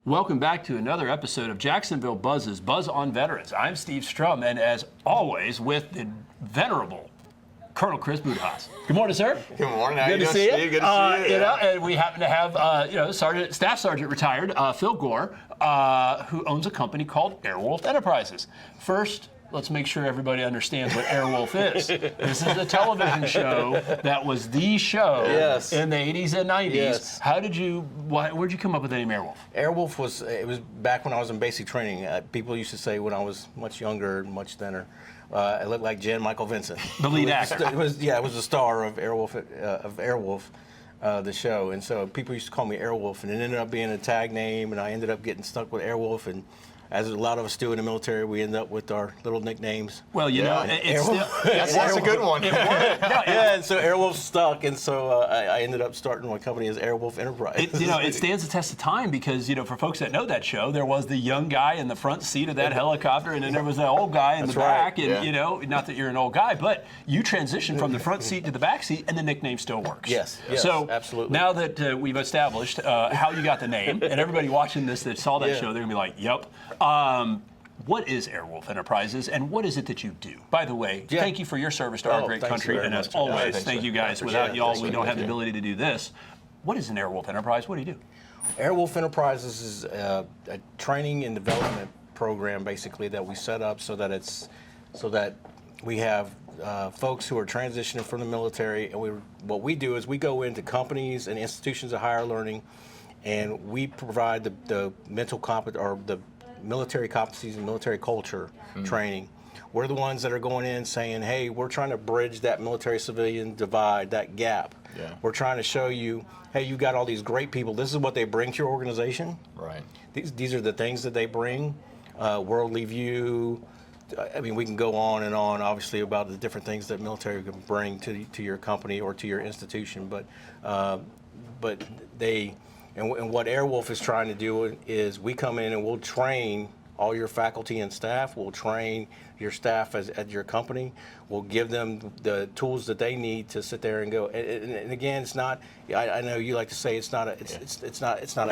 Welcome back to another episode of Jacksonville Buzz's Buzz on Veterans. I'm Steve Strum, and as always, with the venerable Colonel Chris Budihas. Good morning, sir. Good morning. How Good you to doing, see you. Steve? Good to see you. And we happen to have, Staff Sergeant retired Phil Gore, who owns a company called Airwolf Enterprises. First, let's make sure everybody understands what Airwolf is. This is a television show that was the show in the 80s and 90s. Yes. Where'd you come up with the name Airwolf? Airwolf was back when I was in basic training. People used to say when I was much younger, much thinner, I looked like Jan Michael Vincent. The lead actor. It was the star of Airwolf, the show. And so people used to call me Airwolf, and it ended up being a tag name, and I ended up getting stuck with Airwolf. And as a lot of us do in the military, we end up with our little nicknames. Well, That's a good one. And so Airwolf stuck, and so I ended up starting my company as Airwolf Enterprises. It stands the test of time because, for folks that know that show, there was the young guy in the front seat of that helicopter, and then there was the old guy in the back. And, not that you're an old guy, but you transitioned from the front seat to the back seat, and the nickname still works. Yes, so absolutely. Now that we've established how you got the name, and everybody watching this that saw that show, they're going to be like, yep. What is Airwolf Enterprises, and what is it that you do? By the way, thank you for your service to our great country, and as always, thank you guys. Without y'all, we don't have the ability to do this. What is an Airwolf Enterprise? What do you do? Airwolf Enterprises is a training and development program, basically, that we set up so that we have folks who are transitioning from the military, and what we do is we go into companies and institutions of higher learning, and we provide the mental the military competencies and military culture training. We're the ones that are going in saying, hey, we're trying to bridge that military-civilian divide, that gap. Yeah. We're trying to show you, hey, you got all these great people. This is what they bring to your organization. Right. These are the things that they bring, worldly view. I mean, we can go on and on, obviously, about the different things that military can bring to your company or to your institution. But they... And what Airwolf is trying to do is we come in and we'll train all your faculty and staff. We'll train your staff at your company. We'll give them the tools that they need to sit there and go. And again, it's not. I know you like to say it's not a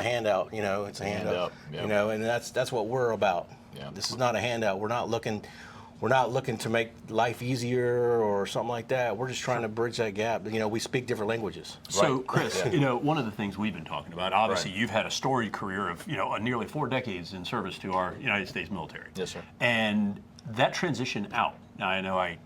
handout. It's a handout. Yeah. And that's what we're about. Yeah. This is not a handout. We're not looking to make life easier or something like that. We're just trying to bridge that gap. We speak different languages. So, Chris, one of the things we've been talking about, obviously, you've had a storied career of, nearly 4 decades in service to our United States military. Yes, sir. And that transition out. Now, I know I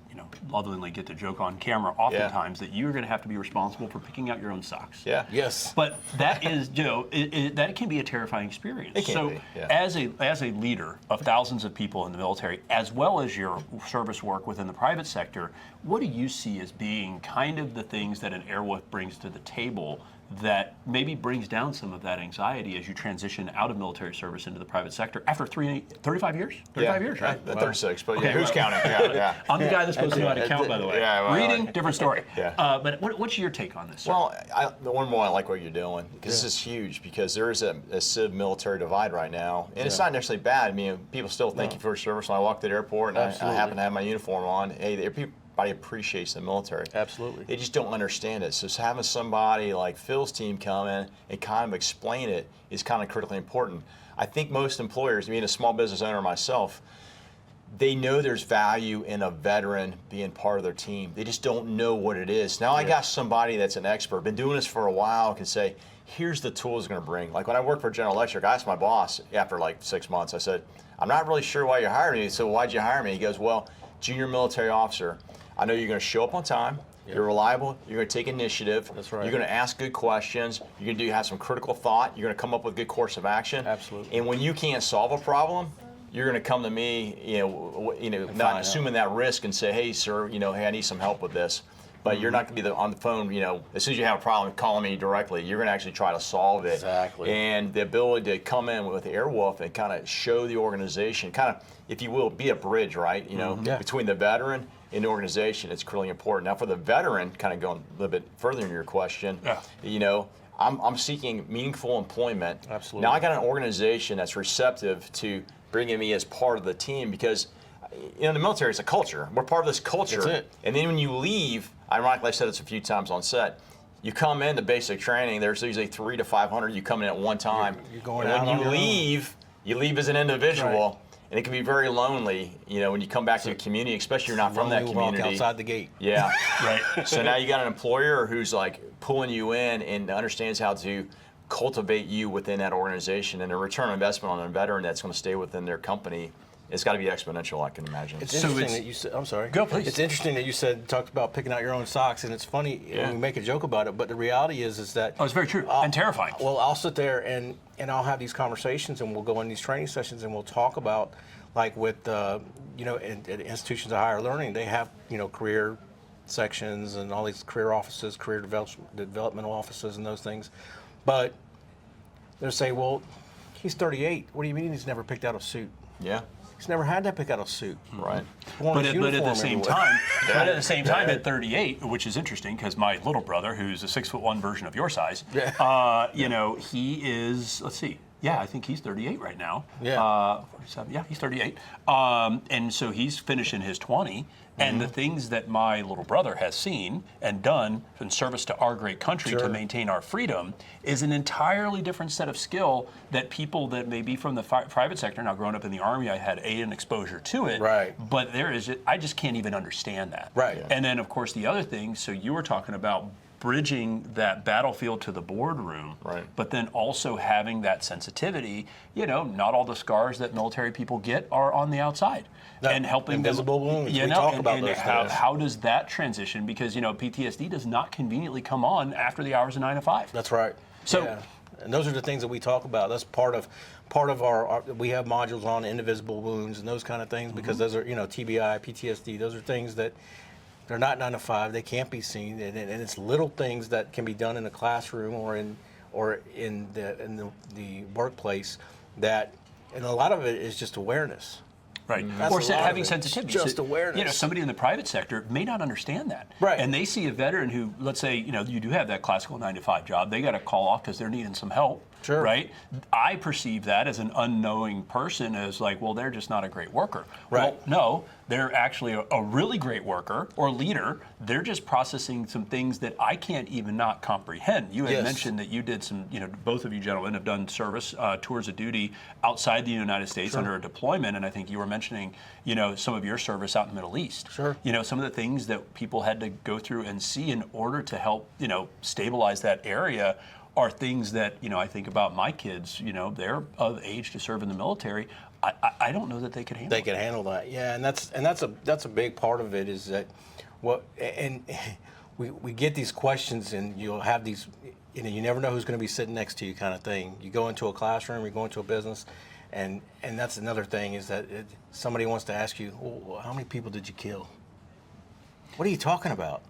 lovingly get to joke on camera oftentimes that you're going to have to be responsible for picking out your own socks. Yeah. Yes. But that is, that can be a terrifying experience. It can be, yeah. As a leader of thousands of people in the military, as well as your service work within the private sector, what do you see as being kind of the things that an Airwolf brings to the table that maybe brings down some of that anxiety as you transition out of military service into the private sector after 35 years? 35 years, right? 36, but Okay, who's counting? Yeah. I'm the guy that's supposed to know how to count, by the way. Yeah, well, Reading, different story. Yeah. But what's your take on this, sir? Well, the one more I like what you're doing, because this is huge, because there is a civ-military divide right now, and it's not necessarily bad. I mean, people still thank you for your service. When I walk to the airport and I happen to have my uniform on, hey, everybody appreciates the military. Absolutely. They just don't understand it. So having somebody like Phil's team come in and kind of explain it is kind of critically important. I think most employers, being a small business owner myself, they know there's value in a veteran being part of their team. They just don't know what it is. Now I got somebody that's an expert, been doing this for a while, can say, here's the tools it's going to bring. Like when I worked for General Electric, I asked my boss after like 6 months, I said, I'm not really sure why you hired me. So why'd you hire me? He goes, well, junior military officer. I know you're going to show up on time. You're reliable. You're going to take initiative. That's right. You're going to ask good questions. You're going to have some critical thought. You're going to come up with a good course of action. Absolutely. And when you can't solve a problem, you're going to come to me, not assuming that risk and say, hey, sir, hey, I need some help with this. But you're not going to be on the phone, as soon as you have a problem, calling me directly. You're going to actually try to solve it. Exactly. And the ability to come in with the Airwolf and kind of show the organization, kind of, if you will, be a bridge, right? Between the veteran and the organization, it's really important. Now, for the veteran, kind of going a little bit further in your question, I'm seeking meaningful employment. Absolutely. Now, I got an organization that's receptive to bringing me as part of the team because the military is a culture. We're part of this culture. That's it. And then when you leave, ironically, I said this a few times on set, you come in the basic training, there's usually 300 to 500 you come in at one time. You're going and out when on you your own. leave, you leave as an individual. Right. And it can be very lonely, when you come back to a community, especially if you're not from that Lonely walk community. outside the gate. Yeah. Right. So now you got an employer who's like pulling you in and understands how to cultivate you within that organization, and the return on investment on a veteran that's going to stay within their company, it's got to be exponential, I can imagine. It's So interesting it's- that you said. I'm sorry. Go, please. It's interesting that you talked about picking out your own socks, and it's funny when we make a joke about it, but the reality is that. Oh, it's very true and terrifying. Well, I'll sit there and I'll have these conversations, and we'll go in these training sessions, and we'll talk about, like with in institutions of higher learning, they have career sections and all these career offices, career developmental offices, and those things, but they'll say, well, he's 38. What do you mean he's never picked out a suit? Yeah. He's never had to pick out a suit. Right. But at the same time, Yeah. at 38, which is interesting because my little brother, who's a 6'1" version of your size, he is. Let's see. Yeah, I think he's 38 right now. Yeah. 47. Yeah, he's 38. And so he's finishing his 20. And the things that my little brother has seen and done in service to our great country to maintain our freedom is an entirely different set of skill that people that may be from the private sector. Now, growing up in the Army, I had an exposure to it. Right. But I just can't even understand that. Right. And then, of course, the other thing, so you were talking about bridging that battlefield to the boardroom, Right. but then also having that sensitivity. Not all the scars that military people get are on the outside. And helping invisible them, wounds. We talk about those things. how does that transition? Because PTSD does not conveniently come on after the hours of 9 to 5. That's right. So- yeah. And those are the things that we talk about. That's part of our we have modules on indivisible wounds and those kind of things because those are TBI, PTSD. Those are things that they're not 9 to 5. They can't be seen, and it's little things that can be done in a classroom or in the workplace that, and a lot of it is just awareness. Right. That's Or a lot of having it. sensitivity. Just awareness. Somebody in the private sector may not understand that. Right. And they see a veteran who, let's say, you do have that classical 9 to 5 job. They got to call off because they're needing some help. Sure. Right. I perceive that as an unknowing person as like, well, they're just not a great worker. Right. Well, no, they're actually a really great worker or leader. They're just processing some things that I can't even not comprehend. You had Yes. mentioned that you did some, both of you gentlemen have done service tours of duty outside the United States under a deployment, and I think you were mentioning, some of your service out in the Middle East. Sure. Some of the things that people had to go through and see in order to help, stabilize that area are things that, I think about my kids, they're of age to serve in the military. I don't know that they could handle They can handle that, yeah, and that's a big part of it is that we get these questions and you'll have these, you never know who's going to be sitting next to you kind of thing. You go into a classroom, you go into a business, and that's another thing is that somebody wants to ask you, well, how many people did you kill? What are you talking about?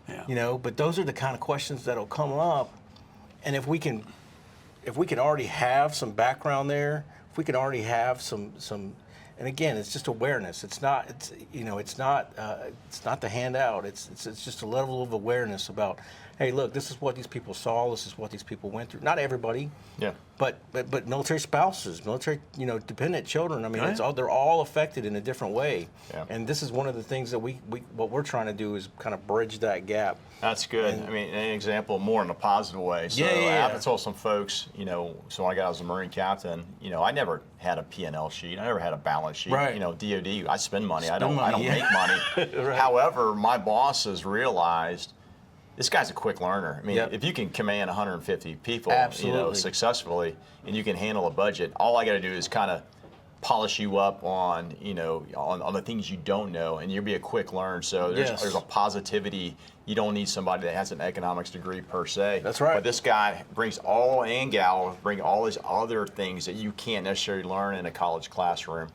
Yeah. But those are the kind of questions that'll come up, and if we can already have some background there, if we can already have some, and again, it's just awareness. It's not the handout. It's just a level of awareness about, hey, look, this is what these people saw. This is what these people went through. Not everybody. Yeah. But military spouses, military, dependent children. I mean, Right. they're all affected in a different way. Yeah. And this is one of the things that what we're trying to do is kind of bridge that gap. That's good. I mean, an example more in a positive way. So Yeah. I told some folks, so when I got out as a Marine captain, I never had a P&L sheet. I never had a balance sheet. Right. DOD, I spend money. I don't money, yeah. make money. Right. However, my bosses realized this guy's a quick learner. I mean, Yep. if you can command 150 people, Absolutely. successfully, and you can handle a budget, all I got to do is kind of polish you up on, on the things you don't know, and you'll be a quick learn. So Yes. there's a positivity. You don't need somebody that has an economics degree per se. That's right. But this guy brings and gal bring all these other things that you can't necessarily learn in a college classroom.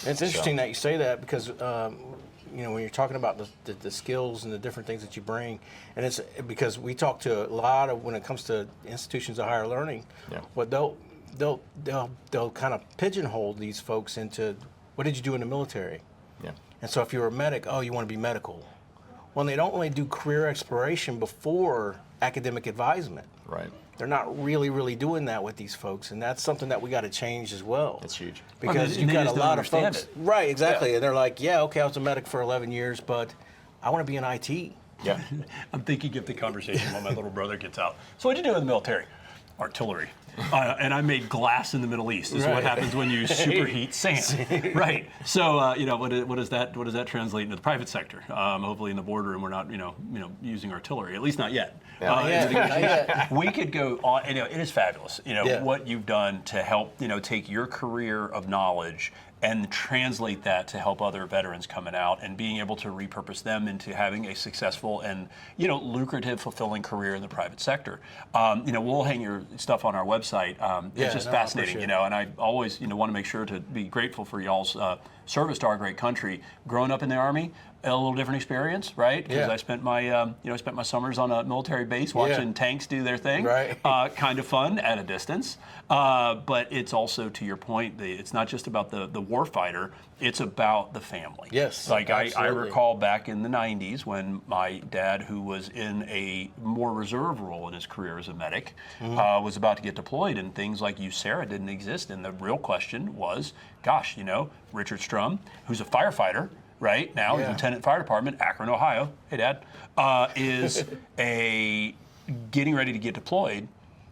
It's interesting that you say that because when you're talking about the skills and the different things that you bring, and it's because we talk to a lot of when it comes to institutions of higher learning, Yeah. what they'll kind of pigeonhole these folks into what did you do in the military, Yeah. and so if you're a medic, oh, you want to be medical. Well, they don't really do career exploration before academic advisement. Right. They're not really doing that with these folks, and that's something that we got to change as well. It's huge. Because and you've they got a just don't lot of understand folks, it. right? Exactly, Yeah. and they're like, "Yeah, okay, I was a medic for 11 years, but I want to be in IT." Yeah. I'm thinking of the conversation when my little brother gets out. So what'd you do in the military? Artillery. And I made glass in the Middle East. This is what happens when you superheat sand. Right. So what does that translate into the private sector? Hopefully in the boardroom we're not using artillery. At least not yet. We could go on. It is fabulous. What you've done to help take your career of knowledge and translate that to help other veterans coming out and being able to repurpose them into having a successful and lucrative, fulfilling career in the private sector. We'll hang your stuff on our website. It's just fascinating, and I always want to make sure to be grateful for y'all's service to our great country. Growing up in the Army, a little different experience, right? Because I spent my summers on a military base watching tanks do their thing. Right. Kind of fun at a distance, but it's also, to your point, it's not just about the war fighter. It's about the family. Yes. Like I recall back in the '90s when my dad, who was in a more reserve role in his career as a medic, was about to get deployed, and things like USARA didn't exist. And the real question was, gosh, Richard Strum, who's a firefighter. Right now, he's Lieutenant Fire Department, Akron, Ohio. Hey, Dad, is getting ready to get deployed.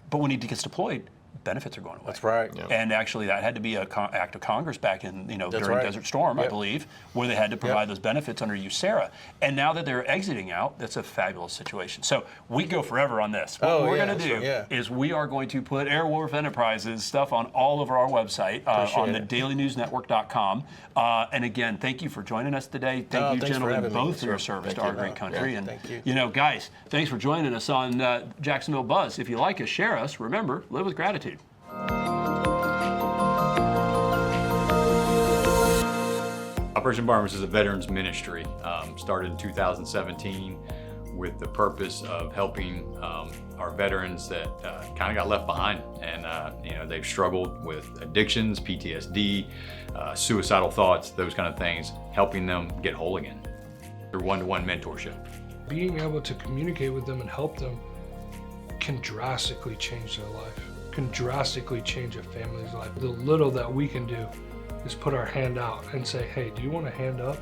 But when he gets deployed, benefits are going away. That's right. Yep. And actually, that had to be an act of Congress back in during Desert Storm, I believe, where they had to provide those benefits under USARA. And now that they're exiting out, that's a fabulous situation. So we go forever on this. What we're going to do is we are going to put Airwolf Enterprises stuff on all over our website, on the dailynewsnetwork.com. And again, thank you for joining us today. Thank you, gentlemen, both for your service to our great country. And thank you. Guys, thanks for joining us on Jacksonville Buzz. If you like us, share us. Remember, live with gratitude. Operation Barnabas is a veterans ministry, started in 2017 with the purpose of helping our veterans that kind of got left behind, and they've struggled with addictions, PTSD, suicidal thoughts, those kind of things, helping them get whole again through one-to-one mentorship. Being able to communicate with them and help them can drastically change their life, can drastically change a family's life. The little that we can do is put our hand out and say, hey, do you want a hand up?